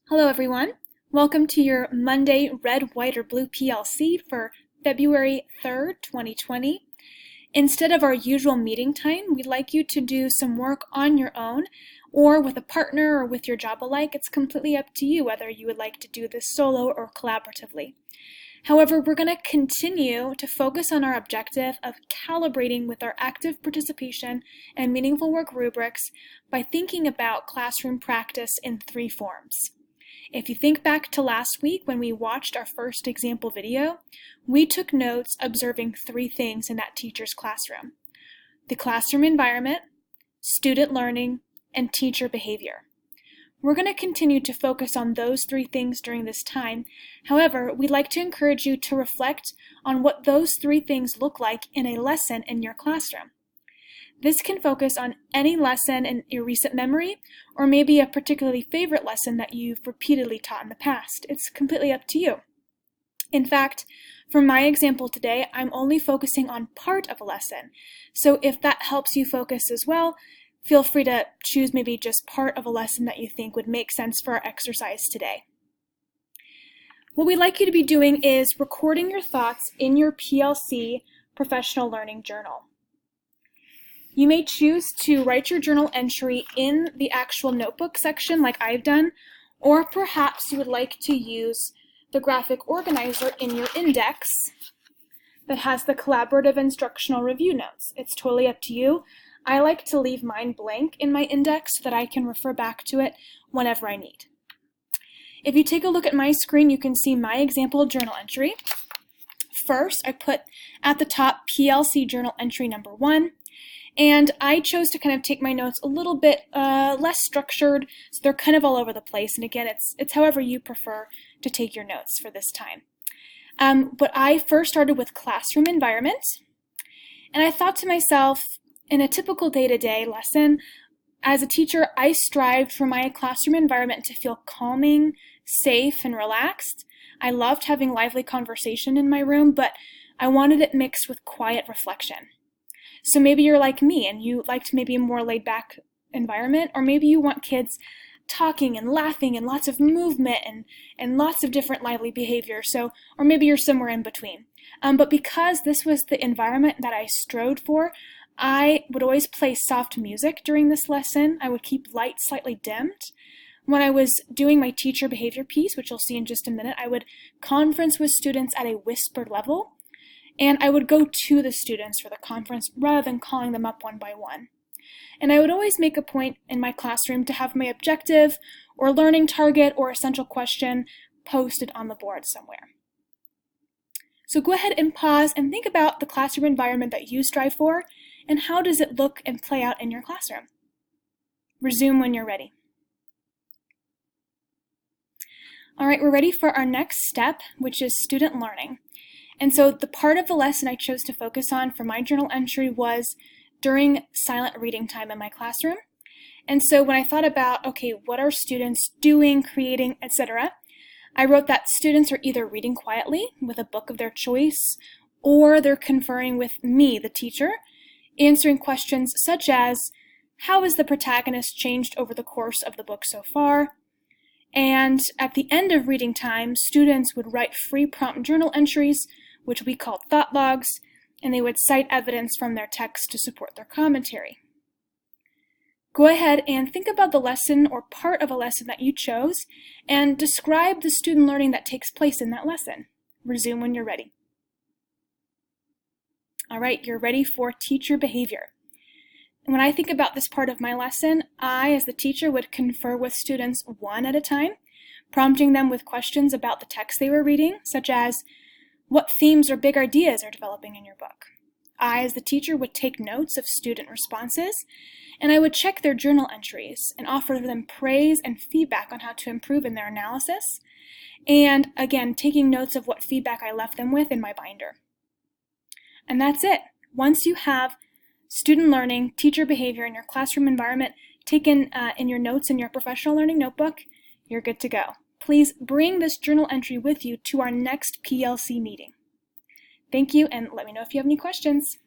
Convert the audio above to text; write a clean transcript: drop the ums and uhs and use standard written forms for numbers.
Hello everyone. Welcome to your Monday Red, White, or Blue PLC for February 3rd, 2020. Instead of our usual meeting time, we'd like you to do some work on your own or with a partner or with your job alike. It's completely up to you whether you would like to do this solo or collaboratively. However, we're going to continue to focus on our objective of calibrating with our active participation and meaningful work rubrics by thinking about classroom practice in 3 forms. If you think back to last week when we watched our first example video, we took notes observing 3 things in that teacher's classroom: the classroom environment, student learning, and teacher behavior. We're going to continue to focus on those 3 things during this time. However, we'd like to encourage you to reflect on what those 3 things look like in a lesson in your classroom. This can focus on any lesson in your recent memory, or maybe a particularly favorite lesson that you've repeatedly taught in the past. It's completely up to you. In fact, for my example today, I'm only focusing on part of a lesson. So if that helps you focus as well, feel free to choose maybe just part of a lesson that you think would make sense for our exercise today. What we'd like you to be doing is recording your thoughts in your PLC professional learning journal. You may choose to write your journal entry in the actual notebook section like I've done, or perhaps you would like to use the graphic organizer in your index that has the collaborative instructional review notes. It's totally up to you. I like to leave mine blank in my index so that I can refer back to it whenever I need. If you take a look at my screen, you can see my example journal entry. First, I put at the top PLC journal entry number 1. And I chose to kind of take my notes a little bit less structured, so they're kind of all over the place. And again, it's however you prefer to take your notes for this time. But I first started with classroom environment. And I thought to myself, in a typical day-to-day lesson, as a teacher, I strived for my classroom environment to feel calming, safe, and relaxed. I loved having lively conversation in my room, but I wanted it mixed with quiet reflection. So maybe you're like me and you liked maybe a more laid-back environment, or maybe you want kids talking and laughing and lots of movement and lots of different lively behavior. Or maybe you're somewhere in between. But because this was the environment that I strove for, I would always play soft music during this lesson. I would keep lights slightly dimmed. When I was doing my teacher behavior piece, which you'll see in just a minute, I would conference with students at a whispered level. And I would go to the students for the conference rather than calling them up one by one. And I would always make a point in my classroom to have my objective or learning target or essential question posted on the board somewhere. So go ahead and pause and think about the classroom environment that you strive for and how does it look and play out in your classroom. Resume when you're ready. All right, we're ready for our next step, which is student learning. And so the part of the lesson I chose to focus on for my journal entry was during silent reading time in my classroom. And so when I thought about, okay, what are students doing, creating, etc., I wrote that students are either reading quietly with a book of their choice, or they're conferring with me, the teacher, answering questions such as, how has the protagonist changed over the course of the book so far? And at the end of reading time, students would write free prompt journal entries, which we called thought logs, and they would cite evidence from their text to support their commentary. Go ahead and think about the lesson or part of a lesson that you chose and describe the student learning that takes place in that lesson. Resume when you're ready. All right, you're ready for teacher behavior. When I think about this part of my lesson, I, as the teacher, would confer with students one at a time, prompting them with questions about the text they were reading, such as, what themes or big ideas are developing in your book? I, as the teacher, would take notes of student responses, and I would check their journal entries and offer them praise and feedback on how to improve in their analysis, and again, taking notes of what feedback I left them with in my binder. And that's it. Once you have student learning, teacher behavior in your classroom environment taken in your notes in your professional learning notebook, you're good to go. Please bring this journal entry with you to our next PLC meeting. Thank you, and let me know if you have any questions.